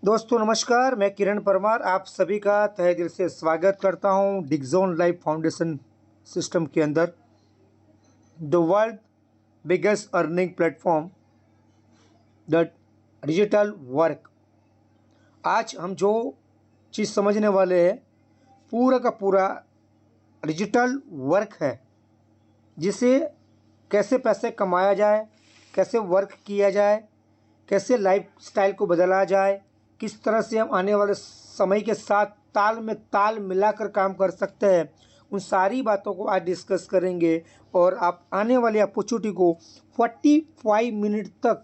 दोस्तों नमस्कार, मैं किरण परमार आप सभी का तहे दिल से स्वागत करता हूं डिगजॉन लाइफ फाउंडेशन सिस्टम के अंदर। The world biggest earning platform, the digital work. आज हम जो चीज़ समझने वाले हैं पूरा का पूरा डिजिटल वर्क है, जिसे कैसे पैसे कमाया जाए, कैसे वर्क किया जाए, कैसे लाइफ स्टाइल को बदला जाए, किस तरह से हम आने वाले समय के साथ ताल में ताल मिलाकर काम कर सकते हैं। उन सारी बातों को आज डिस्कस करेंगे और आप आने वाली अपॉर्चुनिटी को 45 मिनट तक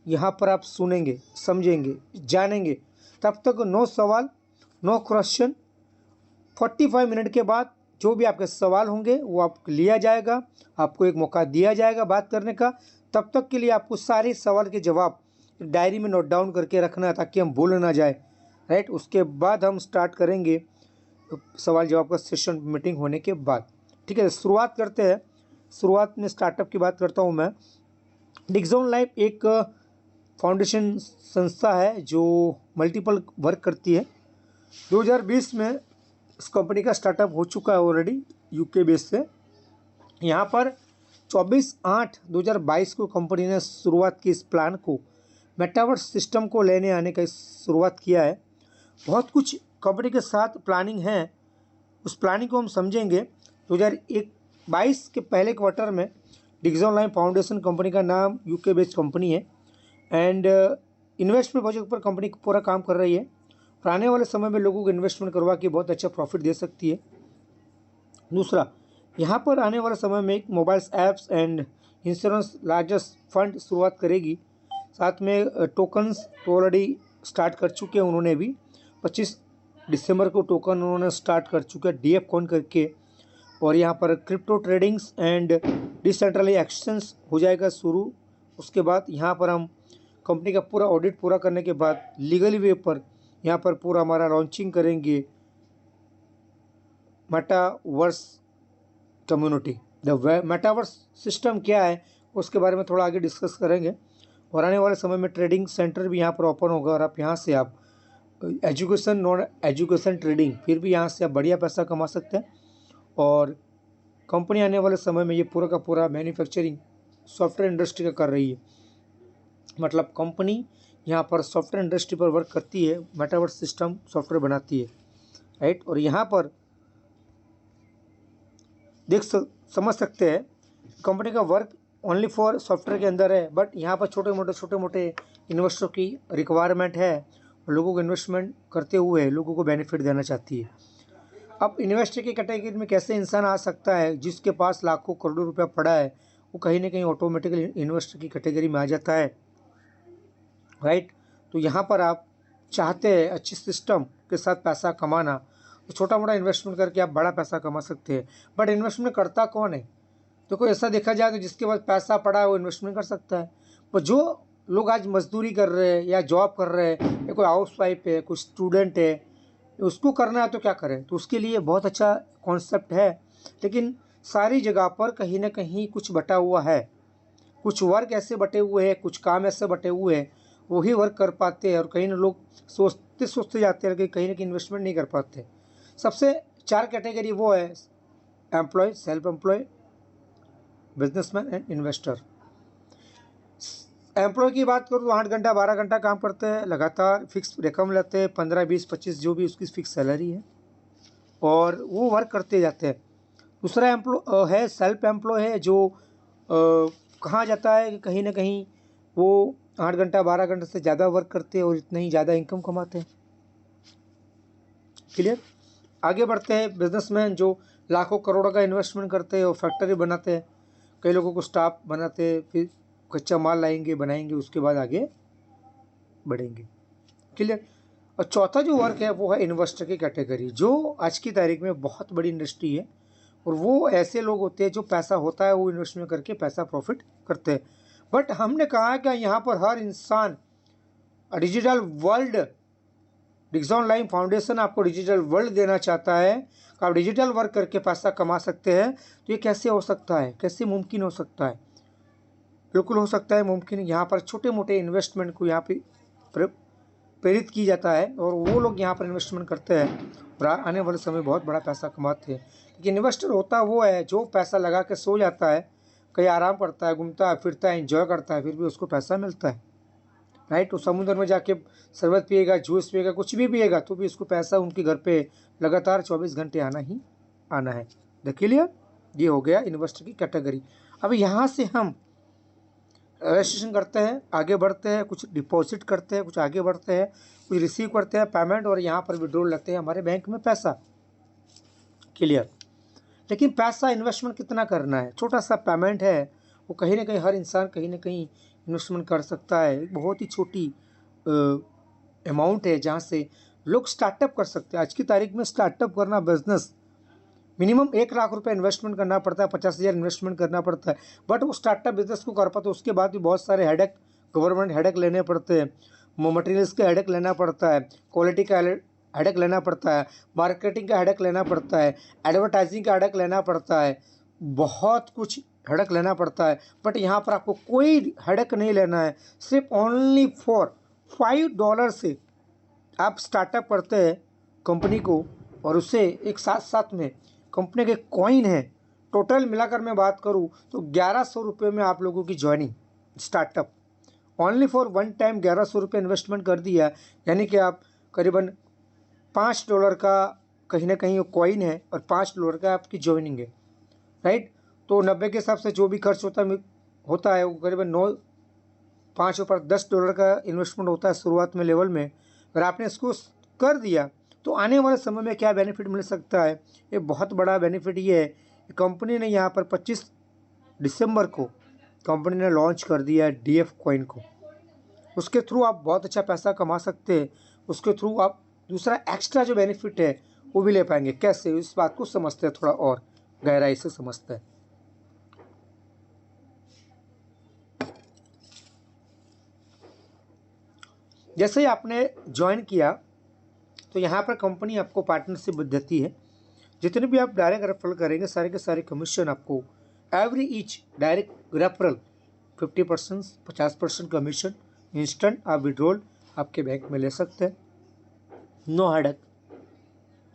यहाँ पर आप सुनेंगे, समझेंगे, जानेंगे। तब तक नो सवाल, नो क्वेश्चन। 45 मिनट के बाद जो भी आपके सवाल होंगे वो आपको लिया जाएगा, आपको एक मौका दिया जाएगा बात करने का। तब तक के लिए आपको सारे सवाल के जवाब डायरी में नोट डाउन करके रखना है ताकि हम भूल ना जाए। राइट, उसके बाद हम स्टार्ट करेंगे सवाल जवाब का सेशन मीटिंग होने के बाद। ठीक है, शुरुआत करते हैं। शुरुआत में स्टार्टअप की बात करता हूँ मैं। डिगजॉन लाइफ एक फाउंडेशन संस्था है जो मल्टीपल वर्क करती है। 2020 में इस कंपनी का स्टार्टअप हो चुका है ऑलरेडी, यूके बेस से। यहाँ पर 24/8/2022 को कंपनी ने शुरुआत की इस प्लान को, मेटावर्स सिस्टम को लेने आने का शुरुआत किया है। बहुत कुछ कंपनी के साथ प्लानिंग है, उस प्लानिंग को हम समझेंगे। 2022 के पहले क्वार्टर में डिगजॉन लाइफ फाउंडेशन कंपनी का नाम, यूके बेस्ड कंपनी है एंड इन्वेस्टमेंट प्रोजेक्ट पर कंपनी पूरा काम कर रही है और आने वाले समय में लोगों को इन्वेस्टमेंट करवा के बहुत अच्छा प्रॉफिट दे सकती है। दूसरा, यहाँ पर आने वाले समय में एक mobiles apps and insurance largest fund शुरुआत करेगी। साथ में टोकन्स तो ऑलरेडी स्टार्ट कर चुके हैं उन्होंने भी। 25 दिसंबर को टोकन उन्होंने स्टार्ट कर चुका है DF कॉइन करके। और यहाँ पर crypto tradings and decentralise exchange हो जाएगा शुरू। उसके बाद यहाँ पर हम कंपनी का पूरा ऑडिट पूरा करने के बाद लीगली वे पर यहाँ पर पूरा हमारा लॉन्चिंग करेंगे metaverse community. The metaverse system क्या है उसके बारे में थोड़ा आगे डिस्कस करेंगे। और आने वाले समय में ट्रेडिंग सेंटर भी यहाँ पर ओपन होगा और आप यहाँ से आप एजुकेशन, नॉन एजुकेशन, ट्रेडिंग, फिर भी यहाँ से आप बढ़िया पैसा कमा सकते हैं। और कंपनी आने वाले समय में ये पूरा का पूरा मैन्युफैक्चरिंग सॉफ्टवेयर इंडस्ट्री का कर रही है। मतलब कंपनी यहाँ पर सॉफ्टवेयर इंडस्ट्री पर वर्क करती है, मेटावर्स सिस्टम सॉफ्टवेयर बनाती है। राइट, और यहाँ पर समझ सकते हैं कंपनी का वर्क ओनली फॉर सॉफ्टवेयर के अंदर है, बट यहाँ पर छोटे मोटे इन्वेस्टरों की रिक्वायरमेंट है और लोगों को इन्वेस्टमेंट करते हुए लोगों को बेनिफिट देना चाहती है। अब इन्वेस्टर की कैटेगरी में कैसे इंसान आ सकता है? जिसके पास लाखों करोड़ों रुपया पड़ा है वो कहीं ना कहीं ऑटोमेटिकली इन्वेस्टर की कैटेगरी में आ जाता है। राइट, तो यहाँ पर आप चाहते हैं अच्छी सिस्टम के साथ पैसा कमाना, तो छोटा मोटा इन्वेस्टमेंट करके आप बड़ा पैसा कमा सकते हैं। बट इन्वेस्टमेंट करता कौन है? तो कोई ऐसा देखा जाए तो जिसके पास पैसा पड़ा है वो इन्वेस्टमेंट कर सकता है। पर जो लोग आज मजदूरी कर रहे हैं या जॉब कर रहे हैं या कोई हाउस वाइफ है, कोई स्टूडेंट है, उसको करना है तो क्या करें? तो उसके लिए बहुत अच्छा कॉन्सेप्ट है, लेकिन सारी जगह पर कहीं ना कहीं कुछ बटा हुआ है। कुछ वर्क ऐसे बटे हुए हैं, कुछ काम ऐसे बटे हुए हैं, वही वर्क कर पाते हैं और कहीं ना लोग सोचते जाते हैं कि कहीं ना कहीं इन्वेस्टमेंट नहीं कर पाते। सबसे 4 कैटेगरी वो है: employ, self employ, businessman and investor. Employ की बात करूँ तो 8 घंटा 12 घंटा काम करते हैं, लगातार फिक्स रकम लेते हैं, 15, 20, 25 जो भी उसकी फिक्स सैलरी है, और वो वर्क करते जाते हैं। दूसरा एम्प्लॉय है सेल्फ एम्प्लॉय है, जो कहा जाता है कि कहीं ना कहीं वो 8 घंटा 12 घंटे से ज़्यादा वर्क करते हैं और इतना ही ज़्यादा इनकम कमाते हैं। क्लियर? आगे बढ़ते हैं। बिजनेसमैन जो लाखों करोड़ों का इन्वेस्टमेंट करते हैं और फैक्ट्री बनाते हैं, कई लोगों को स्टाफ बनाते हैं, फिर कच्चा माल लाएंगे, बनाएंगे, उसके बाद आगे बढ़ेंगे। क्लियर? और चौथा जो वर्क है वो है इन्वेस्टर की कैटेगरी, जो आज की तारीख में बहुत बड़ी इंडस्ट्री है और वो ऐसे लोग होते हैं जो पैसा होता है वो इन्वेस्टमेंट करके पैसा प्रॉफिट करते हैं। बट हमने कहा कि यहाँ पर हर इंसान डिजिटल वर्ल्ड, डिगजॉन लाइफ फाउंडेशन आपको डिजिटल वर्ल्ड देना चाहता है कि आप डिजिटल वर्क करके पैसा कमा सकते हैं। तो ये कैसे हो सकता है, कैसे मुमकिन हो सकता है? बिल्कुल हो सकता है, मुमकिन है। यहाँ पर छोटे मोटे इन्वेस्टमेंट को यहाँ पे प्रेरित की जाता है और वो लोग यहाँ पर इन्वेस्टमेंट करते हैं और आने वाले समय बहुत बड़ा पैसा कमाते हैं। लेकिन इन्वेस्टर होता वो है जो पैसा लगा के सो जाता है, कहीं आराम करता है, घूमता है फिरता है, एंजॉय करता है, फिर भी उसको पैसा मिलता है, राइट। तो समुद्र में जाके शरबत पिएगा, जूस पिएगा, कुछ भी पिएगा तो भी उसको पैसा उनके घर पे लगातार 24 घंटे आना ही आना है। देखिए लिया, ये हो गया इन्वेस्टर की कैटेगरी। अब यहाँ से हम रजिस्ट्रेशन करते हैं, आगे बढ़ते हैं, कुछ डिपॉजिट करते हैं, कुछ आगे बढ़ते हैं, कुछ रिसीव करते हैं पेमेंट और यहाँ पर विड्रॉल लेते हैं हमारे बैंक में पैसा। क्लियर। लेकिन पैसा इन्वेस्टमेंट कितना करना है, छोटा सा पेमेंट है, वो कहीं ना कहीं हर इंसान कहीं ना कहीं इन्वेस्टमेंट कर सकता है। बहुत ही छोटी अमाउंट है जहाँ से लोग स्टार्टअप कर सकते हैं। आज की तारीख में स्टार्टअप करना बिजनेस मिनिमम 1 लाख रुपए इन्वेस्टमेंट करना पड़ता है, 50,000 इन्वेस्टमेंट करना पड़ता है। बट वो स्टार्टअप बिजनेस को कर पाते, उसके बाद भी बहुत सारे हेडेक, गवर्नमेंट हेडेक लेने पड़ते हैं, मटेरियल्स का हेडेक लेना पड़ता है, क्वालिटी का हेडेक लेना पड़ता है, मार्केटिंग का हेडेक लेना पड़ता है, एडवर्टाइजिंग का हेडेक लेना पड़ता है, बहुत कुछ हेडेक लेना पड़ता है। बट यहाँ पर आपको कोई हेडेक नहीं लेना है, सिर्फ ओनली फॉर $5 से आप स्टार्टअप करते हैं कंपनी को और उससे एक साथ साथ में कंपनी के कॉइन है। टोटल मिलाकर मैं बात करूं तो 1100 रुपये में आप लोगों की joining startup, only for one time 1100 रुपये इन्वेस्टमेंट कर दिया, यानी कि आप करीबन $5 का कहीं ना कहीं कॉइन है और $5 का आपकी ज्वाइनिंग है, राइट। तो 90 के हिसाब से जो भी खर्च होता है वो करीबन 5 ऊपर $10 का इन्वेस्टमेंट होता है शुरुआत में लेवल में। अगर आपने इसको कर दिया तो आने वाले समय में क्या बेनिफिट मिल सकता है, ये बहुत बड़ा बेनिफिट ये है। कंपनी ने यहाँ पर 25 दिसंबर को कंपनी ने लॉन्च कर दिया है DF कॉइन को। उसके थ्रू आप बहुत अच्छा पैसा कमा सकते हैं। उसके थ्रू आप दूसरा एक्स्ट्रा जो बेनिफिट है वो भी ले पाएंगे। कैसे, इस बात को समझते हैं, थोड़ा और गहराई से समझते हैं। जैसे ही आपने ज्वाइन किया तो यहाँ पर कंपनी आपको पार्टनरशिप देती है। जितने भी आप डायरेक्ट रेफरल करेंगे सारे के सारे कमीशन आपको every each direct referral 50%, 50% commission instant आप विड्रॉल आपके बैंक में ले सकते हैं, नो हेडेक,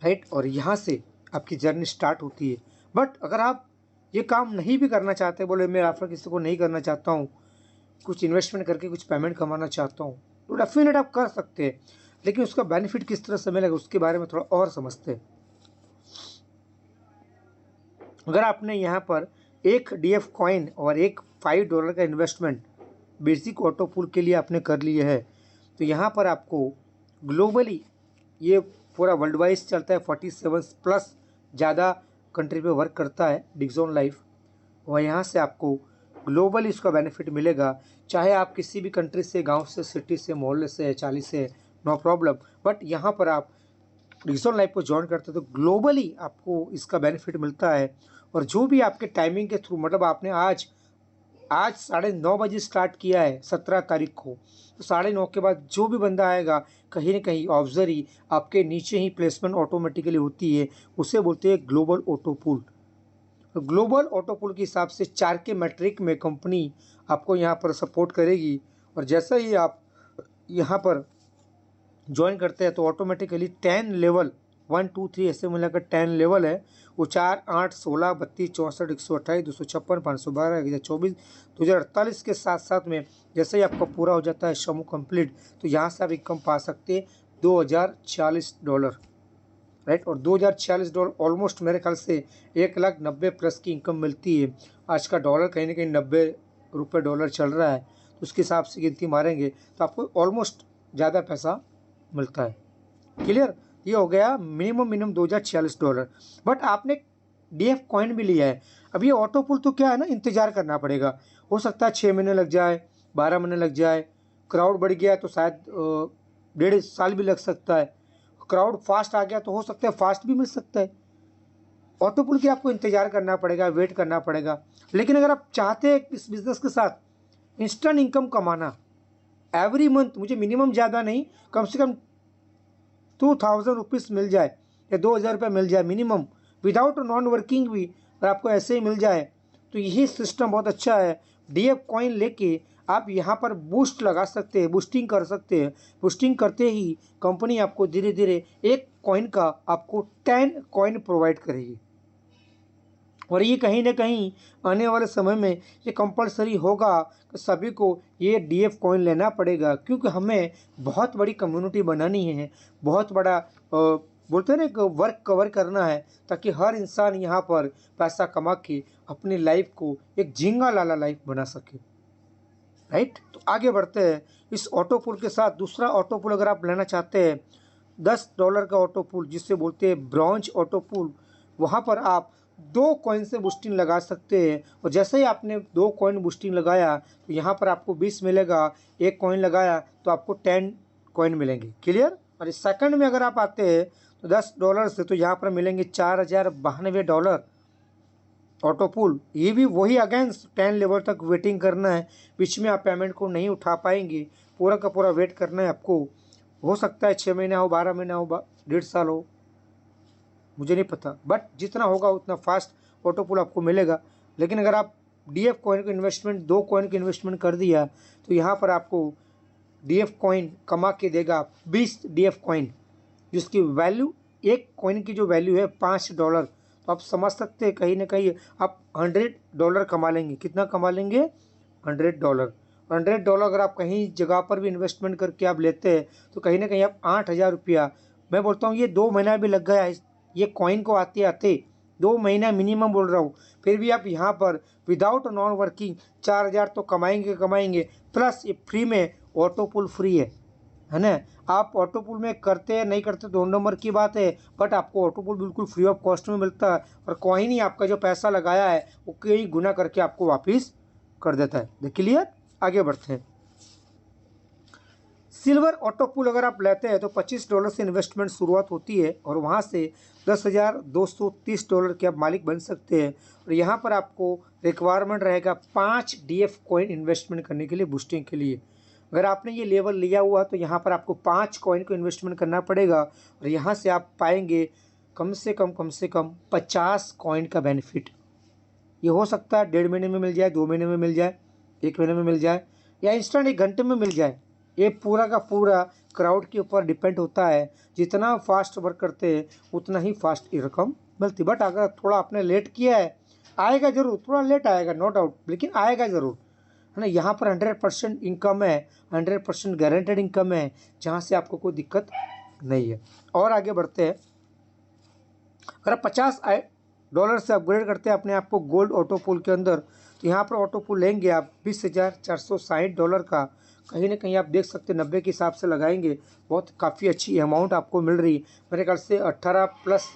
राइट। और यहाँ से आपकी जर्नी स्टार्ट होती है। बट अगर आप ये काम नहीं भी करना चाहते, बोले मैं रेफर किसी को नहीं करना चाहता हूँ, कुछ इन्वेस्टमेंट करके कुछ पेमेंट कमाना चाहता हूँ, तो डेफिनेट आप कर सकते हैं। लेकिन उसका बेनिफिट किस तरह से मिलेगा उसके बारे में थोड़ा और समझते हैं। अगर आपने यहाँ पर एक DF कॉइन और एक $5 का इन्वेस्टमेंट बेसिक ऑटो पुल के लिए आपने कर लिए है तो यहाँ पर आपको ग्लोबली ये पूरा वर्ल्ड वाइड चलता है, 47+ ज़्यादा कंट्री पे वर्क करता है डिक्सॉन लाइफ, और यहाँ से आपको ग्लोबली इसका बेनिफिट मिलेगा। चाहे आप किसी भी कंट्री से, गांव से, सिटी से, मोहल्ले से, 40 से, नो प्रॉब्लम। बट यहाँ पर आप डिक्सॉन लाइफ को ज्वाइन करते हैं तो ग्लोबली आपको इसका बेनिफिट मिलता है। और जो भी आपके टाइमिंग के थ्रू, मतलब आपने आज 9:30 बजे स्टार्ट किया है 17 तारीख को, तो 9:30 के बाद जो भी बंदा आएगा कहीं ना कहीं ऑब्जर्व आपके नीचे ही प्लेसमेंट ऑटोमेटिकली होती है, उसे बोलते हैं ग्लोबल ऑटो पुल। ग्लोबल ऑटो पुल के हिसाब से 4 के मैट्रिक में कंपनी आपको यहाँ पर सपोर्ट करेगी। और जैसा ही आप यहाँ पर ज्वाइन करते हैं तो ऑटोमेटिकली 10 लेवल 1 2 3 ऐसे मिलाकर 10 लेवल है। वो 4 8 16 32 64 128 256 512 1024 2048 के साथ साथ में जैसे ही आपका पूरा हो जाता है समूह कंप्लीट, तो यहाँ से आप इनकम पा सकते हैं $2040, राइट। और $2040 ऑलमोस्ट मेरे ख्याल से 1,90,000+ की इनकम मिलती है। आज का डॉलर कहीं ना कहीं $90 चल रहा है, तो उसके हिसाब से गिनती मारेंगे तो आपको ऑलमोस्ट ज़्यादा पैसा मिलता है। क्लियर, ये हो गया मिनिमम $2040। बट आपने DF कॉइन भी लिया है। अब ये ऑटो पुल तो क्या है ना, इंतज़ार करना पड़ेगा। हो सकता है 6 महीने लग जाए, 12 महीने लग जाए, क्राउड बढ़ गया तो शायद 1.5 साल भी लग सकता है, क्राउड फास्ट आ गया तो हो सकता है फास्ट भी मिल सकता है। ऑटो पुल के आपको इंतज़ार करना पड़ेगा, वेट करना पड़ेगा। लेकिन अगर आप चाहते हैं इस बिज़नेस के साथ इंस्टेंट इनकम कमाना एवरी मंथ, मुझे मिनिमम ज़्यादा नहीं, कम से कम 2000 रुपीज़ मिल जाए या 2000 रुपये मिल जाए मिनिमम, विदाउट नॉन वर्किंग भी अगर आपको ऐसे ही मिल जाए तो यही सिस्टम बहुत अच्छा है। DF कॉइन लेके आप यहाँ पर बूस्ट लगा सकते हैं, बूस्टिंग कर सकते हैं। बूस्टिंग करते ही कंपनी आपको धीरे धीरे एक कॉइन का आपको 10 कॉइन प्रोवाइड करेगी। और ये कहीं ना कहीं आने वाले समय में ये कंपलसरी होगा कि सभी को ये डीएफ कॉइन लेना पड़ेगा, क्योंकि हमें बहुत बड़ी कम्युनिटी बनानी है, बहुत बड़ा बोलते हैं ना एक वर्क कवर करना है, ताकि हर इंसान यहाँ पर पैसा कमा के अपनी लाइफ को एक झींगा लाला लाइफ बना सके। राइट, तो आगे बढ़ते हैं। इस ऑटो पुल के साथ दूसरा ऑटो पुल अगर आप लेना चाहते हैं, $10 का ऑटो पुल जिससे बोलते हैं ब्रॉन्ज ऑटो पुल, वहाँ पर आप 2 कॉइन से बूस्टिंग लगा सकते हैं। और जैसे ही आपने 2 कॉइन बूस्टिंग लगाया तो यहाँ पर आपको 20 मिलेगा, 1 कॉइन लगाया तो आपको 10 कॉइन मिलेंगे। क्लियर। और इस सेकंड में अगर आप आते हैं तो $10 से तो यहाँ पर मिलेंगे $4092 ऑटो पुल। ये भी वही अगेंस्ट 10 लेवल तक वेटिंग करना है, बीच में आप पेमेंट को नहीं उठा पाएंगे, पूरा का पूरा वेट करना है आपको। हो सकता है 6 महीना हो, 12 महीना हो, 1.5 साल हो, मुझे नहीं पता, बट जितना होगा उतना फास्ट ऑटो पुल आपको मिलेगा। लेकिन अगर आप डीएफ कॉइन को इन्वेस्टमेंट 2 कॉइन की इन्वेस्टमेंट कर दिया तो यहाँ पर आपको डीएफ कॉइन कमा के देगा 20 डीएफ कॉइन, जिसकी वैल्यू 1 कॉइन की जो वैल्यू है $5। तो आप समझ सकते हैं कहीं ना कहीं आप $100 कमा लेंगे। कितना कमा लेंगे? $100। $100 अगर आप कहीं जगह पर भी इन्वेस्टमेंट करके आप लेते हैं तो कहीं ना कहीं आप 8,000 रुपया, मैं बोलता हूँ ये 2 महीना भी लग गया ये कॉइन को आते आते, 2 महीना मिनिमम बोल रहा हूँ। फिर भी आप यहाँ पर विदाउट नॉन वर्किंग 4,000 तो कमाएंगे। प्लस ये फ्री में ऑटो पुल फ्री है ना। आप ऑटो पुल में करते हैं नहीं करते 2 नंबर की बात है, बट आपको ऑटो पुल बिल्कुल फ्री ऑफ कॉस्ट में मिलता है। और कॉइन ही आपका जो पैसा लगाया है वो कई गुना करके आपको वापस कर देता है। देखिए क्लियर। आगे बढ़ते हैं। सिल्वर ऑटो पुल अगर आप लेते हैं तो $25 से इन्वेस्टमेंट शुरुआत होती है और वहाँ से $10,230 के आप मालिक बन सकते हैं। और यहाँ पर आपको रिक्वायरमेंट रहेगा 5 डीएफ कॉइन इन्वेस्टमेंट करने के लिए, बूस्टिंग के लिए। अगर आपने ये लेवल लिया हुआ तो यहाँ पर आपको 5 कॉइन को इन्वेस्टमेंट करना पड़ेगा और यहाँ से आप पाएंगे कम से कम 50 कॉइन का बेनिफिट। ये हो सकता है 1.5 महीने में मिल जाए, 2 महीने में मिल जाए, 1 महीने में मिल जाए, या इंस्टेंट 1 घंटे में मिल जाए। ये पूरा का पूरा क्राउड के ऊपर डिपेंड होता है। जितना फास्ट वर्क करते हैं उतना ही फास्ट ये रकम मिलती। बट अगर थोड़ा आपने लेट किया है, आएगा ज़रूर, थोड़ा लेट आएगा नो डाउट, लेकिन आएगा ज़रूर, है ना। यहाँ पर 100% इनकम है, 100% गारंटेड इनकम है, जहाँ से आपको कोई दिक्कत नहीं है। और आगे बढ़ते हैं। अगर आप $50 से अपग्रेड करते हैं अपने आप को गोल्ड ऑटो पुल के अंदर, तो यहाँ पर ऑटो पुल लेंगे आप $20,460 का। कहीं ना कहीं आप देख सकते हैं 90 के हिसाब से लगाएंगे, बहुत काफ़ी अच्छी अमाउंट आपको मिल रही है। मेरे ख्याल से 18 प्लस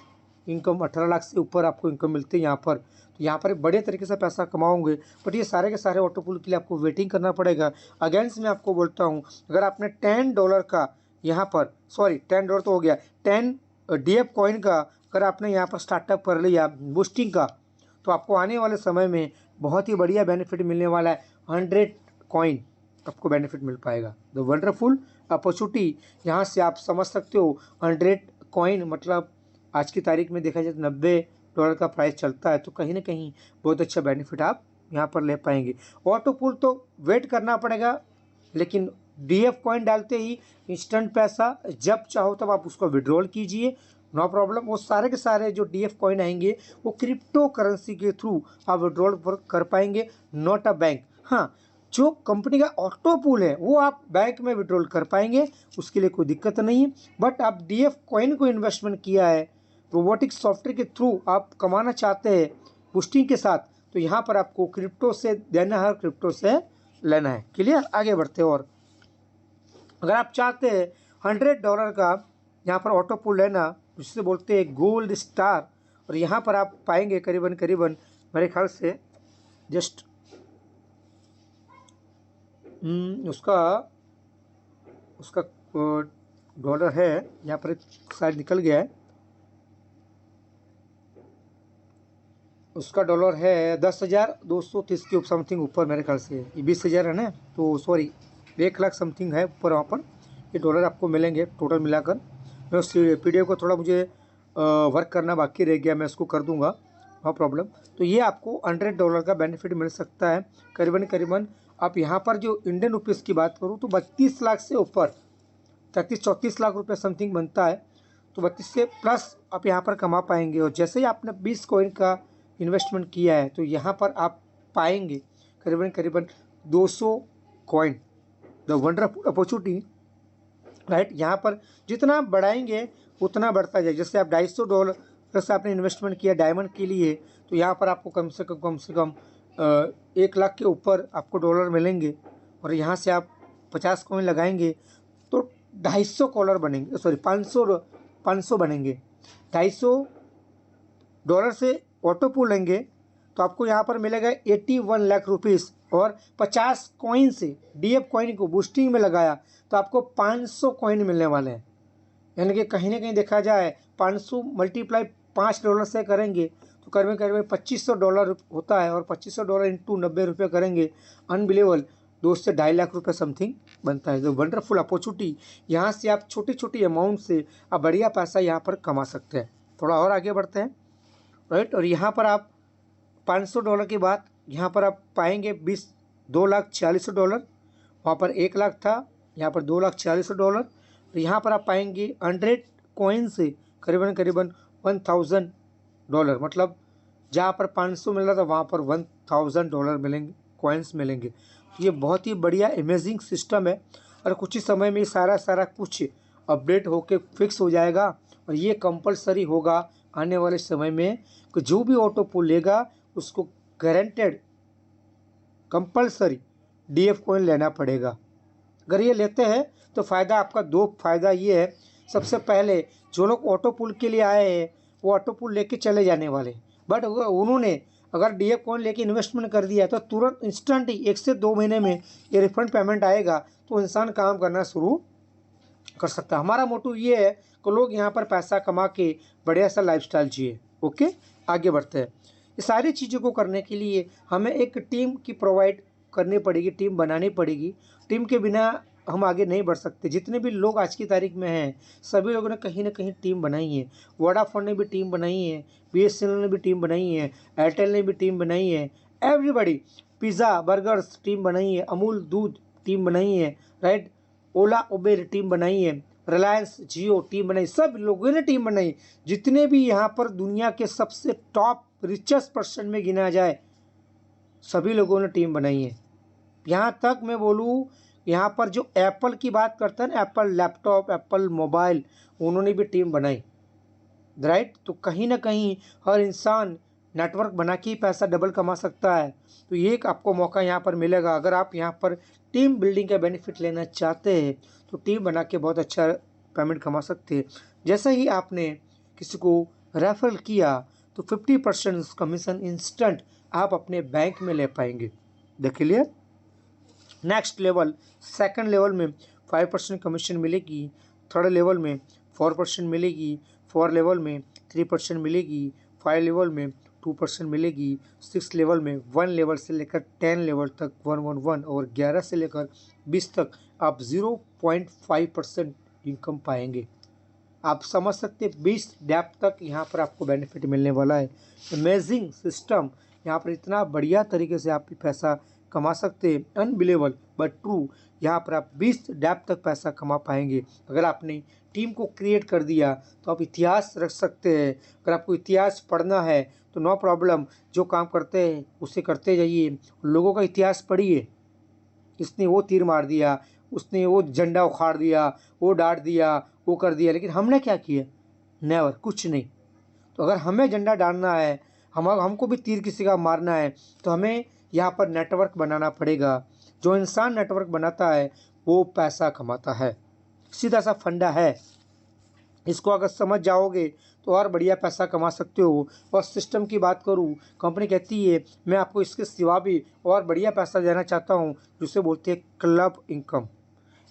इनकम, 18 लाख से ऊपर आपको इनकम मिलती है यहाँ पर। तो यहाँ पर बड़े तरीके से पैसा कमाओगे, बट ये सारे के सारे ऑटो पुल के लिए आपको वेटिंग करना पड़ेगा। अगेंस्ट मैं आपको बोलता हूँ, अगर आपने $10 का यहाँ पर, सॉरी $10 तो हो गया, 10 डीएफ कॉइन का अगर आपने यहाँ पर स्टार्टअप कर लिया बूस्टिंग का, तो आपको आने वाले समय में बहुत ही बढ़िया बेनिफिट मिलने वाला है। 100 कॉइन आपको बेनिफिट मिल पाएगा। द वंडरफुल अपॉर्चुनिटी, यहाँ से आप समझ सकते हो 100 कॉइन मतलब आज की तारीख में देखा जाए तो $90 का प्राइस चलता है। तो कहीं ना कहीं बहुत अच्छा बेनिफिट आप यहाँ पर ले पाएंगे। ऑटो पुल तो वेट करना पड़ेगा, लेकिन डीएफ कॉइन डालते ही इंस्टेंट पैसा, जब चाहो तब आप उसको विड्रॉल कीजिए, नो प्रॉब्लम। वो सारे के सारे जो डीएफ कॉइन आएंगे वो क्रिप्टो करेंसी के थ्रू आप विड्रॉल कर पाएंगे, नॉट अ बैंक। हाँ, जो कंपनी का ऑटो पुल है वो आप बैंक में विड्रॉल कर पाएंगे, उसके लिए कोई दिक्कत नहीं है। बट आप डीएफ कॉइन को इन्वेस्टमेंट किया है, रोबोटिक सॉफ्टवेयर के थ्रू आप कमाना चाहते हैं बूस्टिंग के साथ, तो यहाँ पर आपको क्रिप्टो से देना है, क्रिप्टो से लेना है। क्लियर। आगे बढ़ते हैं। और अगर आप चाहते हैं $100 का यहाँ पर ऑटो पुल लेना, जिससे बोलते हैं गोल्ड स्टार, और यहाँ पर आप पाएंगे करीबन मेरे ख्याल से जस्ट उसका डॉलर है, यहाँ पर शायद निकल गया है, उसका डॉलर है 10,230 के समथिंग ऊपर, मेरे ख्याल से ये 20,000 है ना, तो सॉरी 1 लाख समथिंग है ऊपर, वहाँ पर ये डॉलर आपको मिलेंगे टोटल मिलाकर। मैं उस पीडीएफ को थोड़ा मुझे वर्क करना बाकी रह गया, मैं उसको कर दूंगा, नो प्रॉब्लम। तो ये आपको $100 का बेनिफिट मिल सकता है, करीबन आप यहाँ पर जो इंडियन रुपीज़ की बात करूँ तो 32 लाख से ऊपर 33-34 लाख रुपये समथिंग बनता है। तो 32 से प्लस आप यहाँ पर कमा पाएंगे। और जैसे ही आपने 20 कॉइन का इन्वेस्टमेंट किया है तो यहाँ पर आप पाएंगे करीबन करीबन 200 coin. The wonderful opportunity, right. यहाँ पर जितना बढ़ाएंगे उतना बढ़ता जाए। जैसे आप $250 से आपने इन्वेस्टमेंट किया डायमंड के लिए, तो यहाँ पर आपको कम से कम 1 लाख के ऊपर आपको डॉलर मिलेंगे। और यहाँ से आप 50 कॉइन लगाएंगे तो $250 बनेंगे, सॉरी 500 बनेंगे। $250 से ऑटो पूल लेंगे तो आपको यहाँ पर मिलेगा 81 लाख रुपीज़। और 50 कॉइन से DF कॉइन को बूस्टिंग में लगाया तो आपको 500 कॉइन मिलने वाले हैं। यानी कि कहीं ना कहीं देखा जाए 500 मल्टीप्लाई $5 से करेंगे तो करीब करीब $2500 होता है। और $2500 इंटू 90 रुपये करेंगे, अनबिलीवेबल 2 से 2.5 लाख रुपये समथिंग बनता है। जो वंडरफुल अपॉर्चुनिटी, यहाँ से आप छोटी छोटी अमाउंट से आप बढ़िया पैसा यहाँ पर कमा सकते हैं। थोड़ा और आगे बढ़ते हैं, राइट। और यहाँ पर आप $500 की बात यहाँ पर आप पाएंगे $2,46,000। वहाँ पर 1 लाख था, यहाँ पर $2,46,000। तो यहाँ पर आप पाएंगे 100 कॉइन से करीबन करीबन $1,000। मतलब जहाँ पर 500 मिल रहा था वहाँ पर $1,000 मिलेंगे, कॉइन्स मिलेंगे। तो ये बहुत ही बढ़िया अमेजिंग सिस्टम है। और कुछ ही समय में सारा कुछ अपडेट होके फिक्स हो जाएगा। और ये कंपलसरी होगा आने वाले समय में कि जो भी ऑटो पूल लेगा उसको गारंटेड कंपलसरी DF कॉइन लेना पड़ेगा। अगर ये लेते हैं तो फ़ायदा आपका, 2 फ़ायदा ये है। सबसे पहले जो लोग ऑटो पूल के लिए आए हैं वो ऑटो पूल लेके चले जाने वाले, बट उन्होंने अगर DF कॉइन लेके इन्वेस्टमेंट कर दिया तो तुरंत इंस्टेंट ही 1 से 2 महीने में ये रिफंड पेमेंट आएगा तो इंसान काम करना शुरू कर सकता है। हमारा मोटो ये है कि लोग यहाँ पर पैसा कमा के बढ़िया सा लाइफस्टाइल जिए। ओके, आगे बढ़ते हैं। ये सारी चीज़ों को करने के लिए हमें एक टीम की प्रोवाइड करनी पड़ेगी, टीम बनानी पड़ेगी। टीम के बिना हम आगे नहीं बढ़ सकते। जितने भी लोग आज की तारीख में हैं सभी लोगों ने कहीं ना कहीं टीम बनाई है। वोडाफोन ने भी टीम बनाई है, BSNL ने भी टीम बनाई है, एयरटेल ने भी टीम बनाई है, एवरीबडी, पिज़्ज़ा बर्गर्स टीम बनाई है, अमूल दूध टीम बनाई है, राइट, ओला उबेर टीम बनाई है, रिलायंस जियो टीम बनाई, सब लोगों ने टीम बनाई। जितने भी यहाँ पर दुनिया के सबसे टॉप रिचेस्ट पर्सन में गिना जाए सभी लोगों ने टीम बनाई है। यहाँ तक मैं बोलूँ, यहाँ पर जो एप्पल की बात करते हैं ना, एप्पल लैपटॉप, एप्पल मोबाइल, उन्होंने भी टीम बनाई, राइट। तो कहीं ना कहीं हर इंसान नेटवर्क बना के ही पैसा डबल कमा सकता है। तो ये एक आपको मौका यहाँ पर मिलेगा। अगर आप यहाँ पर टीम बिल्डिंग का बेनिफिट लेना चाहते हैं तो टीम बना के बहुत अच्छा पेमेंट कमा सकते हैं। जैसे ही आपने किसी को रेफरल किया तो 50% कमीशन इंस्टेंट आप अपने बैंक में ले पाएंगे। देख लिया। नेक्स्ट लेवल, सेकंड लेवल में 5% कमीशन मिलेगी, थर्ड लेवल में 4% मिलेगी, 4 लेवल में 3% मिलेगी, 5 लेवल में 2% मिलेगी, 6 लेवल में 1 लेवल से लेकर 10 लेवल तक 111 और 11 से लेकर 20 तक आप 0.5% इनकम पाएंगे। आप समझ सकते हैं 20 डेप्थ तक यहाँ पर आपको बेनिफिट मिलने वाला है। अमेजिंग सिस्टम, यहाँ पर इतना बढ़िया तरीके से आप पैसा कमा सकते हैं, अनबिलीवेबल बट ट्रू। यहाँ पर आप 20 डेप्थ तक पैसा कमा पाएंगे। अगर आपने टीम को क्रिएट कर दिया तो आप इतिहास रख सकते हैं। अगर आपको इतिहास पढ़ना है तो नो प्रॉब्लम, जो काम करते हैं उसे करते जाइए। लोगों का इतिहास पढ़िए, इसने वो तीर मार दिया, उसने वो झंडा उखाड़ दिया, वो डांट दिया, वो कर दिया, लेकिन हमने क्या किया? नेवर, कुछ नहीं। तो अगर हमें झंडा डालना है, हमको भी तीर किसी का मारना है तो हमें यहाँ पर नेटवर्क बनाना पड़ेगा। जो इंसान नेटवर्क बनाता है वो पैसा कमाता है, सीधा सा फंडा है। इसको अगर समझ जाओगे तो और बढ़िया पैसा कमा सकते हो। और सिस्टम की बात करूँ, कंपनी कहती है मैं आपको इसके सिवा भी और बढ़िया पैसा देना चाहता हूँ, जिसे बोलते हैं क्लब इनकम।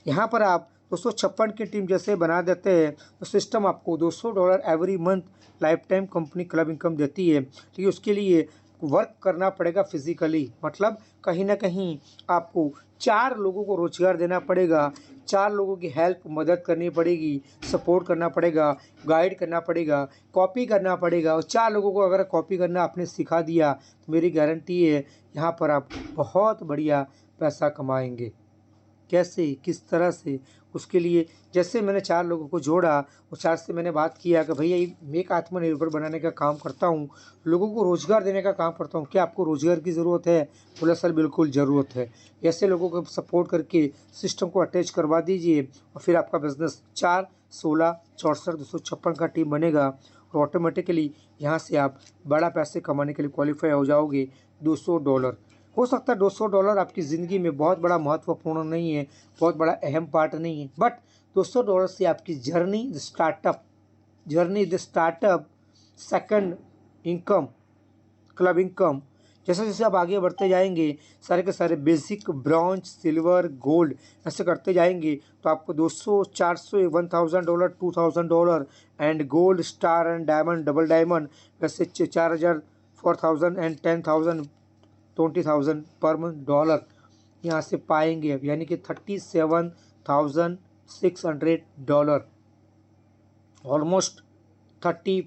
यहाँ पर आप 256 की टीम जैसे बना देते हैं तो सिस्टम आपको $200 every month life time company club income देती है। लेकिन उसके लिए वर्क करना पड़ेगा फिजिकली, मतलब कहीं ना कहीं आपको 4 लोगों को रोजगार देना पड़ेगा, 4 लोगों की हेल्प मदद करनी पड़ेगी, सपोर्ट करना पड़ेगा, गाइड करना पड़ेगा, कॉपी करना पड़ेगा। और 4 लोगों को अगर कॉपी करना आपने सिखा दिया तो मेरी गारंटी है यहाँ पर आप बहुत बढ़िया पैसा कमाएंगे। कैसे, किस तरह से, उसके लिए जैसे मैंने 4 लोगों को जोड़ा और 4 से मैंने बात किया कि भैया मैं एक आत्मनिर्भर बनाने का काम करता हूँ, लोगों को रोज़गार देने का काम करता हूँ, क्या आपको रोज़गार की ज़रूरत है? बोला सर बिल्कुल ज़रूरत है। ऐसे लोगों को सपोर्ट करके सिस्टम को अटैच करवा दीजिए और फिर आपका बिज़नेस 4, 16, 64, 256 का टीम बनेगा और ऑटोमेटिकली यहाँ से आप बड़ा पैसे कमाने के लिए क्वालिफाई हो जाओगे। $200 हो सकता है, $200 आपकी ज़िंदगी में बहुत बड़ा महत्वपूर्ण नहीं है, बहुत बड़ा अहम पार्ट नहीं है, बट $200 से आपकी journey the startup second income, club income, जैसे जैसे आप आगे बढ़ते जाएंगे सारे के सारे बेसिक ब्रॉन्ज, सिल्वर, गोल्ड ऐसे करते जाएंगे तो आपको 200, 400, $1000, $2000 and gold, star and diamond, double diamond वैसे 4000, 4000 एंड 10,000, 20,000 पर मंथ डॉलर यहाँ से पाएंगे अब, यानी कि $37,600, almost 30+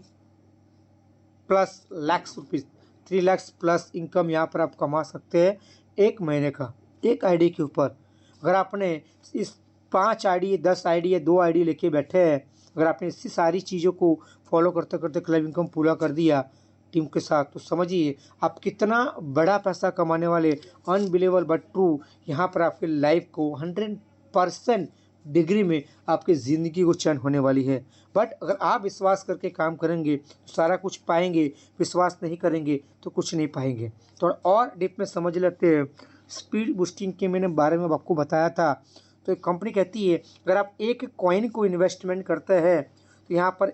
lakh rupees, 3 lakh plus income यहाँ पर आप कमा सकते हैं एक महीने का, एक आईडी के ऊपर। अगर आपने इस 5 आईडी, 10 आईडी या 2 आईडी लेके बैठे हैं, अगर आपने इसी सारी चीज़ों को फॉलो करते करते क्लब इनकम पूरा कर दिया टीम के साथ, तो समझिए आप कितना बड़ा पैसा कमाने वाले। अनबिलीवेबल बट ट्रू, यहाँ पर आपके लाइफ को 100% डिग्री में आपकी ज़िंदगी को चैन होने वाली है। बट अगर आप विश्वास करके काम करेंगे तो सारा कुछ पाएंगे, विश्वास नहीं करेंगे तो कुछ नहीं पाएंगे। तो और डीप में समझ लेते हैं। स्पीड बूस्टिंग के मैंने बारे में आपको बताया था। तो एक कंपनी कहती है अगर आप एक कॉइन को इन्वेस्टमेंट करते हैं तो यहाँ पर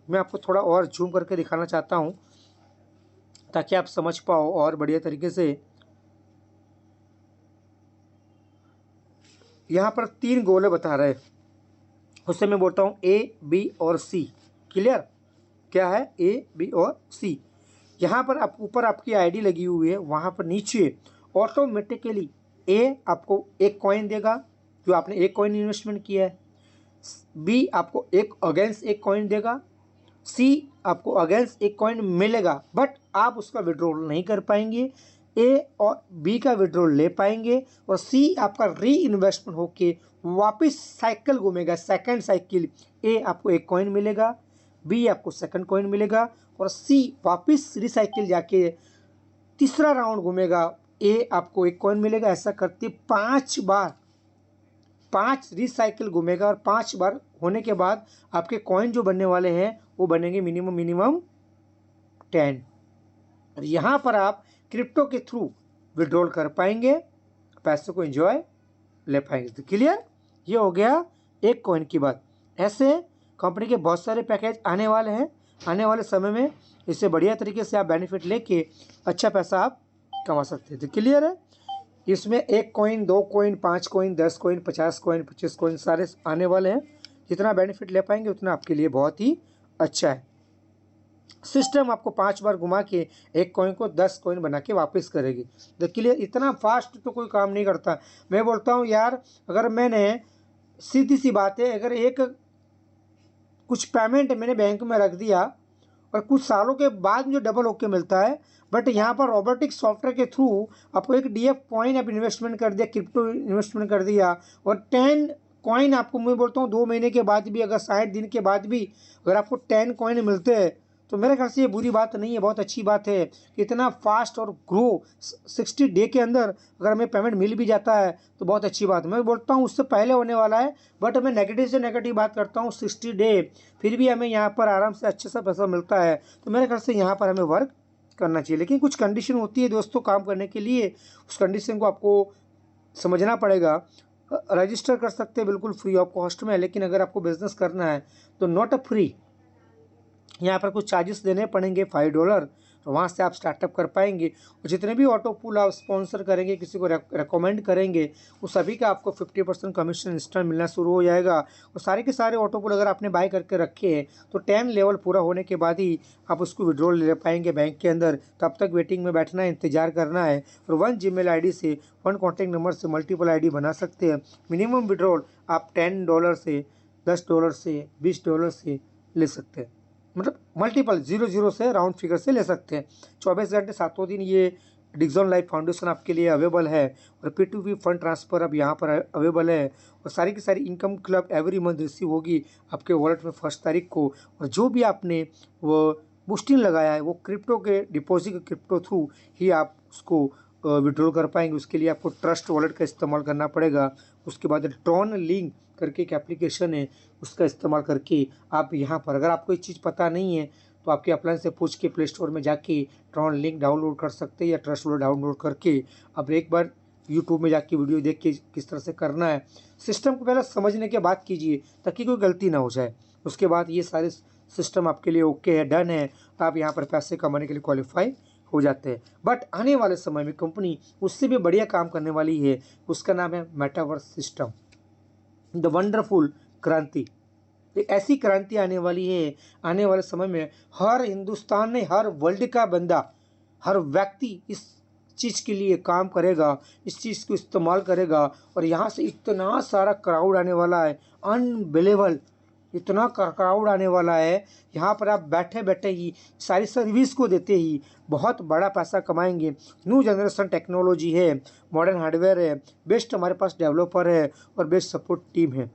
मैं आपको थोड़ा और जूम करके दिखाना चाहता हूँ ताकि आप समझ पाओ और बढ़िया तरीके से। यहाँ पर 3 गोले बता रहे हैं, उससे मैं बोलता हूँ A, B और C। क्लियर? क्या है A, B और C? यहाँ पर आप ऊपर आपकी आईडी लगी हुई है, वहाँ पर नीचे ऑटोमेटिकली A आपको एक कॉइन देगा जो आपने एक कॉइन इन्वेस्टमेंट किया है, B आपको एक अगेंस्ट एक कॉइन देगा, C आपको अगेंस्ट एक कॉइन मिलेगा बट आप उसका विड्रॉल नहीं कर पाएंगे। A और B का विड्रॉल ले पाएंगे और C आपका री इन्वेस्टमेंट होके वापस साइकिल घूमेगा, सेकंड साइकिल। A आपको एक कॉइन मिलेगा, B आपको सेकंड कॉइन मिलेगा और C वापस रिसाइकिल जाके तीसरा राउंड घूमेगा, A आपको एक कॉइन मिलेगा। ऐसा करते 5 बार, 5 रिसाइकिल घूमेगा और 5 बार होने के बाद आपके कॉइन जो बनने वाले हैं वो बनेंगे मिनिमम 10। और यहाँ पर आप क्रिप्टो के थ्रू विड्रॉल कर पाएंगे, पैसों को एंजॉय ले पाएंगे। तो क्लियर? ये हो गया एक कॉइन की बात। ऐसे कंपनी के बहुत सारे पैकेज आने वाले हैं, आने वाले समय में इससे बढ़िया तरीके से आप बेनिफिट लेके अच्छा पैसा आप कमा सकते हैं। तो क्लियर है? इसमें 1 coin, 2 coin, 5 coin, 10 coin, 50 coin, 25 coin सारे आने वाले हैं। जितना बेनिफिट ले पाएंगे उतना आपके लिए बहुत ही अच्छा है। सिस्टम आपको 5 बार घुमा के 1 कॉइन को 10 कॉइन बना के वापस करेगी। तो क्लियर? इतना फास्ट तो कोई काम नहीं करता। मैं बोलता हूँ यार, अगर मैंने सीधी सी बात है, अगर एक कुछ पेमेंट मैंने बैंक में रख दिया और कुछ सालों के बाद मुझे डबल होके मिलता है, बट यहाँ पर रोबोटिक सॉफ्टवेयर के थ्रू आपको एक DF कॉइन आप इन्वेस्टमेंट कर दिया, क्रिप्टो इन्वेस्टमेंट कर दिया और 10 कॉइन आपको, मैं बोलता हूँ 2 महीने के बाद भी, अगर 60 दिन के बाद भी अगर आपको 10 कॉइन मिलते हैं तो मेरे ख्याल से ये बुरी बात नहीं है, बहुत अच्छी बात है। इतना फास्ट और ग्रो 60 डे के अंदर अगर हमें पेमेंट मिल भी जाता है तो बहुत अच्छी बात है। मैं बोलता हूँ उससे पहले होने वाला है, बट मैं नेगेटिव से नेगेटिव बात करता हूँ। 60 डे फिर भी हमें यहाँ पर आराम से अच्छे सा पैसा मिलता है, तो मेरे ख्याल से यहाँ पर हमें वर्क करना चाहिए। लेकिन कुछ कंडीशन होती है दोस्तों काम करने के लिए, उस कंडीशन को आपको समझना पड़ेगा। रजिस्टर कर सकते हैं बिल्कुल फ्री ऑफ कॉस्ट में, लेकिन अगर आपको बिजनेस करना है तो नॉट अ फ्री, यहाँ पर कुछ चार्जेस देने पड़ेंगे $5, तो वहाँ से आप स्टार्टअप कर पाएंगे। और जितने भी ऑटो पूल आप स्पॉन्सर करेंगे, किसी को रेकमेंड करेंगे, वो सभी का आपको 50% कमीशन इंस्टेंट मिलना शुरू हो जाएगा। और सारे के सारे ऑटो पूल अगर आपने बाय करके रखे हैं तो 10 लेवल पूरा होने के बाद ही आप उसको विड्रॉल ले पाएंगे बैंक के अंदर। तब तक वेटिंग में बैठना है, इंतजार करना है। और 1 जीमेल ID से 1 कॉन्टैक्ट नंबर से मल्टीपल ID बना सकते हैं। मिनिमम विड्रॉल आप $10 से, $10 से, $20 से ले सकते हैं, मतलब मल्टीपल 00 से राउंड फिगर से ले सकते हैं। 24 घंटे 7 दिन ये डिक्सॉन लाइफ फाउंडेशन आपके लिए अवेलेबल है, और P2P फंड ट्रांसफ़र अब यहाँ पर अवेलेबल है, और सारी की सारी income club every month receive होगी आपके वॉलेट में 1 तारीख को। और जो भी आपने वो बूस्टिंग लगाया है वो क्रिप्टो के डिपॉजिट क्रिप्टो थ्रू ही आप उसको विड्रॉल कर पाएंगे। उसके लिए आपको ट्रस्ट वॉलेट का इस्तेमाल करना पड़ेगा। उसके बाद ट्रॉन लिंक करके एक एप्लीकेशन है, उसका इस्तेमाल करके आप यहाँ पर, अगर आपको ये चीज़ पता नहीं है तो आपके अपलाइन से पूछ के प्ले स्टोर में जाके ट्रॉन लिंक डाउनलोड कर सकते हैं, या ट्रस्ट वॉलेट डाउनलोड करके आप एक बार यूट्यूब में जाके वीडियो देख के किस तरह से करना है, सिस्टम को पहले समझने के बाद कीजिए ताकि कोई गलती ना हो जाए। उसके बाद ये सारे सिस्टम आपके लिए ओके है, डन है, तो आप यहाँ पर पैसे कमाने के लिए क्वालिफाई हो जाते हैं। बट आने वाले समय में कंपनी उससे भी बढ़िया काम करने वाली है, उसका नाम है मेटावर्स सिस्टम, द वंडरफुल क्रांति। एक ऐसी क्रांति आने वाली है, आने वाले समय में हर हिंदुस्तान में हर वर्ल्ड का बंदा, हर व्यक्ति इस चीज़ के लिए काम करेगा, इस चीज़ को इस्तेमाल करेगा, और यहाँ से इतना सारा क्राउड आने वाला है, अनबिलीवेबल, इतना क्राउड आने वाला है। यहाँ पर आप बैठे बैठे ही सारी सर्विस को देते ही बहुत बड़ा पैसा कमाएंगे। न्यू जनरेशन टेक्नोलॉजी है, मॉडर्न हार्डवेयर है, बेस्ट हमारे पास डेवलपर है, और बेस्ट सपोर्ट टीम है।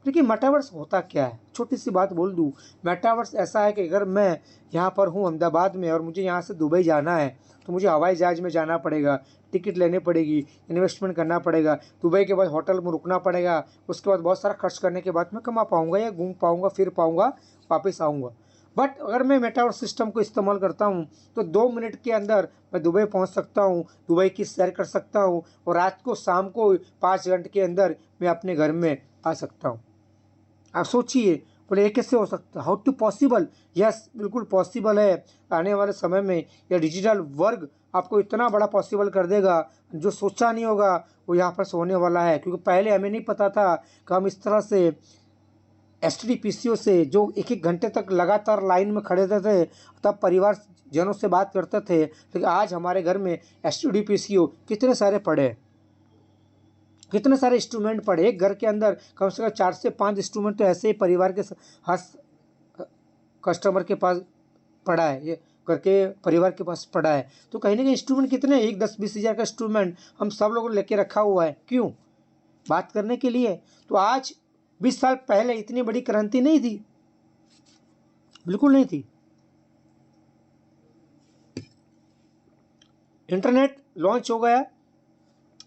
देखिए मेटावर्स होता क्या है, छोटी सी बात बोल दूँ। मेटावर्स ऐसा है कि अगर मैं यहाँ पर हूँ अहमदाबाद में और मुझे यहाँ से दुबई जाना है तो मुझे हवाई जहाज़ में जाना पड़ेगा, टिकट लेने पड़ेगी, इन्वेस्टमेंट करना पड़ेगा, दुबई के बाद होटल में रुकना पड़ेगा, उसके बाद बहुत सारा खर्च करने के बाद मैं कमा पाऊँगा या घूम पाऊँगा, फिर पाऊँगा, वापस आऊँगा। बट अगर मैं मेटावर्स सिस्टम को इस्तेमाल करता हूँ तो 2 मिनट के अंदर मैं दुबई पहुँच सकता हूँ, दुबई की सैर कर सकता हूँ, और रात को शाम को 5 घंटे के अंदर मैं अपने घर में आ सकता हूँ। आप सोचिए, बोले ये कैसे हो सकता है, हाउ टू पॉसिबल? यस, बिल्कुल पॉसिबल है। आने वाले समय में यह डिजिटल वर्ग आपको इतना बड़ा पॉसिबल कर देगा, जो सोचा नहीं होगा वो यहाँ पर होने वाला है। क्योंकि पहले हमें नहीं पता था कि हम इस तरह से STD PCO से जो 1-1 घंटे तक लगातार लाइन में खड़े रहते थे, तब परिवार जनों से बात करते थे, लेकिन आज हमारे घर में STD PCO कितने सारे पड़े हैं, कितने सारे इंस्ट्रूमेंट पड़े। एक घर के अंदर कम से कम 4 से 5 इंस्ट्रूमेंट तो ऐसे ही परिवार के हर कस्टमर के पास पड़ा है, ये घर के परिवार के पास पड़ा है। तो कहीं ना कहीं इंस्ट्रूमेंट कितने, 10-20 हज़ार का इंस्ट्रूमेंट हम सब लोगों ने लेके रखा हुआ है। क्यों? बात करने के लिए। तो आज 20 साल पहले इतनी बड़ी क्रांति नहीं थी, बिल्कुल नहीं थी। इंटरनेट लॉन्च हो गया,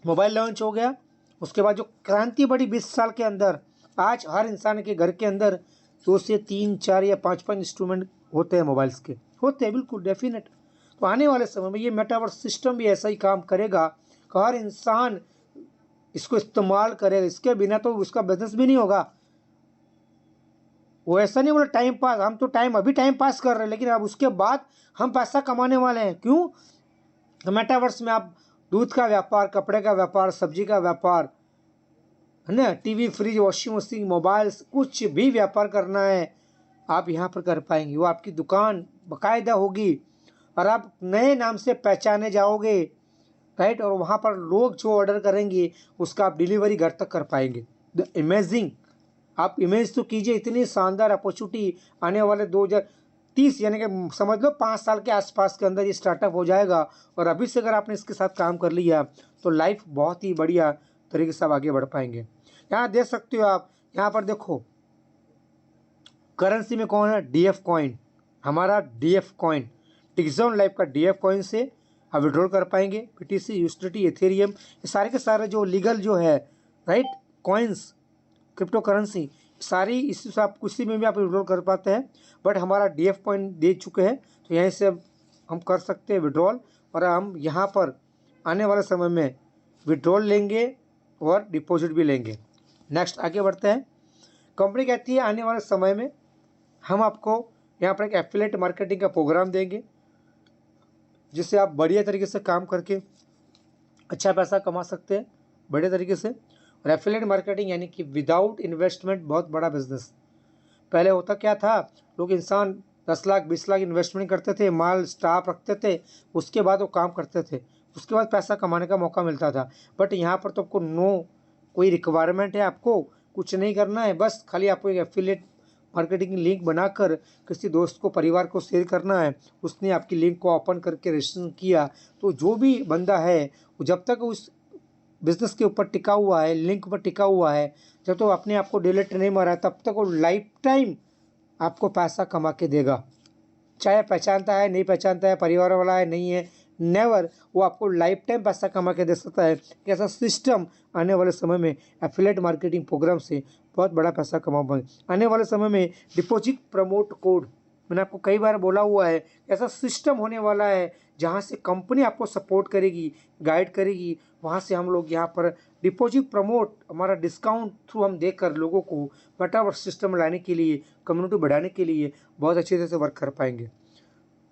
मोबाइल लॉन्च हो गया, उसके बाद जो क्रांति बढ़ी 20 साल के अंदर, आज हर इंसान के घर के अंदर 2 से 3, 4 या 5 इंस्ट्रूमेंट होते हैं, मोबाइल्स के होते हैं, बिल्कुल डेफिनेट। तो आने वाले समय में ये मेटावर्स सिस्टम भी ऐसा ही काम करेगा कि हर इंसान इसको इस्तेमाल करेगा, इसके बिना तो उसका बिजनेस भी नहीं होगा। वो ऐसा नहीं बोला टाइम पास, हम तो अभी टाइम पास कर रहे हैं, लेकिन अब उसके बाद हम पैसा कमाने वाले हैं। क्यों? तो मेटावर्स में आप दूध का व्यापार, कपड़े का व्यापार, सब्जी का व्यापार, है ना, TV, fridge, washing machine, mobiles, कुछ भी व्यापार करना है आप यहाँ पर कर पाएंगे। वो आपकी दुकान बाकायदा होगी और आप नए नाम से पहचाने जाओगे, राइट। और वहाँ पर लोग जो ऑर्डर करेंगे उसका आप डिलीवरी घर तक कर पाएंगे। द अमेजिंग, आप इमेज तो कीजिए, इतनी शानदार अपॉर्चुनिटी आने वाले 2030 यानी कि समझ लो 5 साल के आसपास के अंदर ये स्टार्टअप हो जाएगा। और अभी से अगर आपने इसके साथ काम कर लिया तो लाइफ बहुत ही बढ़िया तरीके से आप आगे बढ़ पाएंगे। यहाँ देख सकते हो आप, यहाँ पर देखो करेंसी में कौन है, DF कॉइन, हमारा DF कॉइन, डिक्सॉन लाइफ का DF कॉइन से आप विड्रॉल कर पाएंगे। BTC, USDT, एथेरियम, ये सारे के सारे जो लीगल जो है, राइट, कॉइन्स, क्रिप्टो करेंसी सारी, इससे आप किसी में भी आप विड्रॉल कर पाते हैं। बट हमारा DF कॉइन दे चुके हैं तो यहीं से हम कर सकते हैं विड्रॉल, और हम यहाँ पर आने वाले समय में विड्रॉल लेंगे और डिपॉजिट भी लेंगे। नेक्स्ट आगे बढ़ते हैं। कंपनी कहती है आने वाले समय में हम आपको यहाँ पर एक एफिलिएट मार्केटिंग का प्रोग्राम देंगे, जिससे आप बढ़िया तरीके से काम करके अच्छा पैसा कमा सकते हैं बढ़िया तरीके से। और एफिलिएट मार्केटिंग यानी कि विदाउट इन्वेस्टमेंट बहुत बड़ा बिजनेस। पहले होता क्या था, लोग इंसान 10 लाख 20 लाख इन्वेस्टमेंट करते थे, माल स्टाफ रखते थे, उसके बाद वो काम करते थे, उसके बाद पैसा कमाने का मौका मिलता था। बट यहाँ पर तो आपको कोई रिक्वायरमेंट है, आपको कुछ नहीं करना है, बस खाली आपको एक एफिलिएट मार्केटिंग लिंक बनाकर किसी दोस्त को, परिवार को शेयर करना है, उसने आपकी लिंक को ओपन करके रजिस्ट्रेशन किया, तो जो भी बंदा है वो जब तक उस बिजनेस के ऊपर टिका हुआ है, लिंक पर टिका हुआ है, जब तो अपने आप को डिलीट नहीं मारा है, तब तक वो लाइफ टाइम आपको पैसा कमा के देगा। चाहे पहचानता है, नहीं पहचानता है, परिवार वाला है, नहीं है, नेवर, वो आपको लाइफ टाइम पैसा कमा के दे सकता है। ऐसा सिस्टम आने वाले समय में एफिलिएट मार्केटिंग प्रोग्राम से बहुत बड़ा पैसा कमा पाएंगे। आने वाले समय में डिपॉजिट प्रमोट कोड, मैंने आपको कई बार बोला हुआ है, ऐसा सिस्टम होने वाला है जहाँ से कंपनी आपको सपोर्ट करेगी, गाइड करेगी, वहाँ से हम लोग यहाँ पर डिपॉजिट प्रमोट, हमारा डिस्काउंट थ्रू हम देकर लोगों को बेटर सिस्टम लाने के लिए, कम्युनिटी बढ़ाने के लिए बहुत अच्छी तरह से वर्क कर पाएंगे,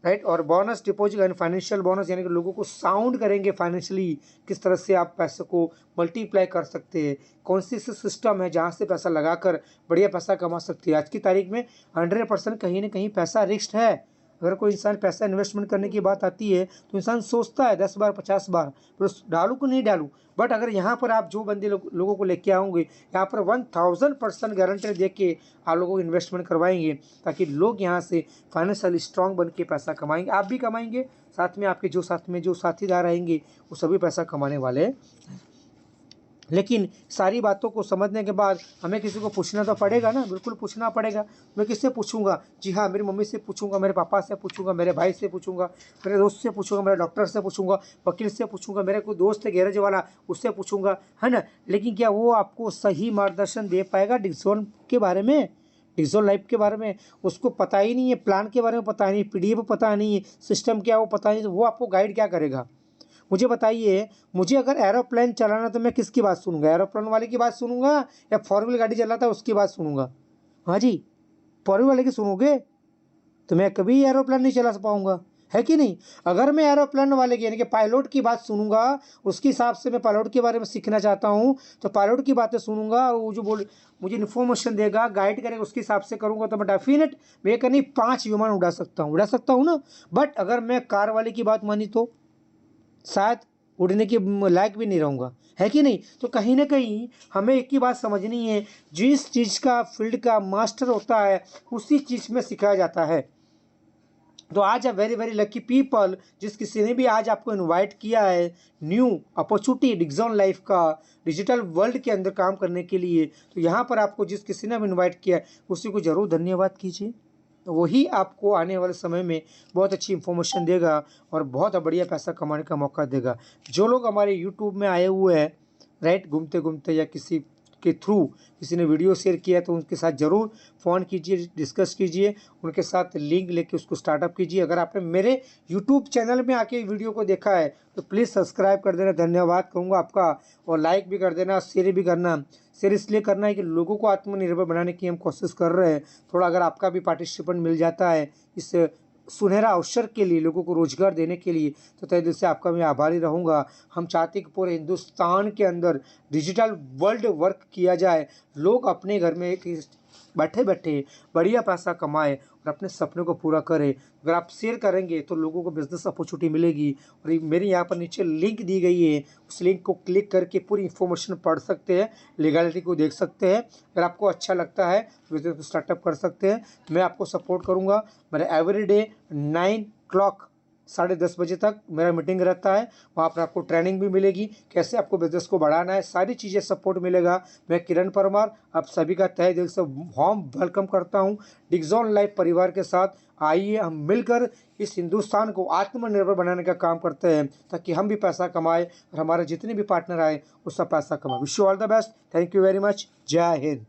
राइट। और bonus deposit and financial bonus, यानी कि लोगों को साउंड करेंगे फाइनेंशियली, किस तरह से आप पैसे को मल्टीप्लाई कर सकते हैं, कौन सी सिस्टम है जहाँ से पैसा लगाकर बढ़िया पैसा कमा सकते हैं। आज की तारीख में 100% कहीं ना कहीं पैसा रिस्क है। अगर कोई इंसान पैसा इन्वेस्टमेंट करने की बात आती है तो इंसान सोचता है 10 बार 50 बार, पर डालूँ कि नहीं डालूँ। बट अगर यहाँ पर आप जो बंदे लोगों को लेके आओगे, यहाँ पर 1000% गारंटी दे के आप लोगों को इन्वेस्टमेंट करवाएंगे, ताकि लोग यहाँ से फाइनेंशियली स्ट्रांग बन के पैसा कमाएंगे। आप भी कमाएंगे, साथ में आपके साथ में जो साथीदार रहेंगे वो सभी पैसा कमाने वाले हैं। लेकिन सारी बातों को समझने के बाद हमें किसी को पूछना तो पड़ेगा ना, बिल्कुल पूछना पड़ेगा। मैं किससे पूछूंगा? जी हाँ, मेरी मम्मी से पूछूंगा, मेरे पापा से पूछूंगा, मेरे भाई से पूछूंगा, मेरे दोस्त से पूछूंगा, मेरे डॉक्टर से पूछूंगा, वकील से पूछूंगा, मेरे कोई दोस्त है गैरेज वाला, उससे पूछूंगा, है ना। लेकिन क्या वो आपको सही मार्गदर्शन दे पाएगा डिक्सॉन के बारे में, डिक्सॉन लाइफ के बारे में? उसको पता ही नहीं है, प्लान के बारे में पता नहीं, पीडीएफ पता नहीं है, सिस्टम क्या वो पता नहीं, तो वो आपको गाइड क्या करेगा? मुझे बताइए, मुझे अगर एरोप्लेन चलाना तो मैं किसकी बात सुनूंगा? एरोप्लेन वाले की बात सुनूंगा या फोर व्हील गाड़ी चलाता है उसकी बात सुनूंगा? हाँ जी, फोर व्हील वाले की सुनोगे तो मैं कभी एरोप्लेन नहीं चला पाऊंगा, है कि नहीं। अगर मैं एरोप्लेन वाले की, यानी कि पायलट की बात सुनूंगा, उसके हिसाब से मैं पायलट के बारे में सीखना चाहता हूँ, तो पायलट की बातें सुनूंगा, वो जो मुझे इन्फॉर्मेशन देगा, गाइड करेगा, उसके हिसाब से करूंगा, तो मैं डेफिनेट मैं कहीं 5 विमान उड़ा सकता हूँ ना। बट अगर मैं कार वाले की बात मानी तो शायद उड़ने के लायक भी नहीं रहूँगा, है कि नहीं। तो कहीं ना कहीं हमें एक ही बात समझनी है, जिस चीज़ का फील्ड का मास्टर होता है उसी चीज़ में सिखाया जाता है। तो आज वेरी वेरी लकी पीपल, जिस किसी ने भी आज आपको इनवाइट किया है न्यू अपॉर्चुनिटी डिक्सॉन लाइफ का डिजिटल वर्ल्ड के अंदर काम करने के लिए, तो यहाँ पर आपको जिस किसी ने भी इनवाइट किया है उसी को ज़रूर धन्यवाद कीजिए। तो वही आपको आने वाले समय में बहुत अच्छी इन्फॉर्मेशन देगा और बहुत बढ़िया पैसा कमाने का मौका देगा। जो लोग हमारे यूट्यूब में आए हुए हैं, राइट, घूमते घूमते या किसी के थ्रू किसी ने वीडियो शेयर किया तो उनके साथ ज़रूर फ़ोन कीजिए, डिस्कस कीजिए, उनके साथ लिंक लेके उसको स्टार्टअप कीजिए। अगर आपने मेरे यूट्यूब चैनल में आके वीडियो को देखा है तो प्लीज़ सब्सक्राइब कर देना, धन्यवाद कहूँगा आपका, और लाइक भी कर देना, शेयर भी करना। शेयर इसलिए करना है कि लोगों को आत्मनिर्भर बनाने की हम कोशिश कर रहे हैं। थोड़ा अगर आपका भी पार्टिसिपेंट मिल जाता है इस सुनहरा अवसर के लिए, लोगों को रोजगार देने के लिए, तो तहे दिल से आपका मैं आभारी रहूँगा। हम चाहते हैं कि पूरे हिंदुस्तान के अंदर डिजिटल वर्ल्ड वर्क किया जाए, लोग अपने घर में बैठे बैठे बढ़िया पैसा कमाए और अपने सपने को पूरा करें। अगर आप शेयर करेंगे तो लोगों को बिजनेस अपॉर्चुनिटी मिलेगी। और मेरी यहाँ पर नीचे लिंक दी गई है, उस लिंक को क्लिक करके पूरी इन्फॉर्मेशन पढ़ सकते हैं, लीगलिटी को देख सकते हैं। अगर आपको अच्छा लगता है तो बिजनेस को स्टार्टअप कर सकते हैं, मैं आपको सपोर्ट करूँगा। मेरा एवरीडे 9 o'clock 10:30 बजे तक मेरा मीटिंग रहता है, वहाँ पर आपको ट्रेनिंग भी मिलेगी, कैसे आपको बिजनेस को बढ़ाना है, सारी चीज़ें सपोर्ट मिलेगा। मैं किरण परमार आप सभी का तहे दिल से वार्म वेलकम करता हूँ डिक्सॉन लाइफ परिवार के साथ। आइए हम मिलकर इस हिंदुस्तान को आत्मनिर्भर बनाने का काम करते हैं, ताकि हम भी पैसा कमाएं और हमारे जितने भी पार्टनर आए वो सब पैसा कमाएं। Wish you all the best, thank you very much, जय हिंद।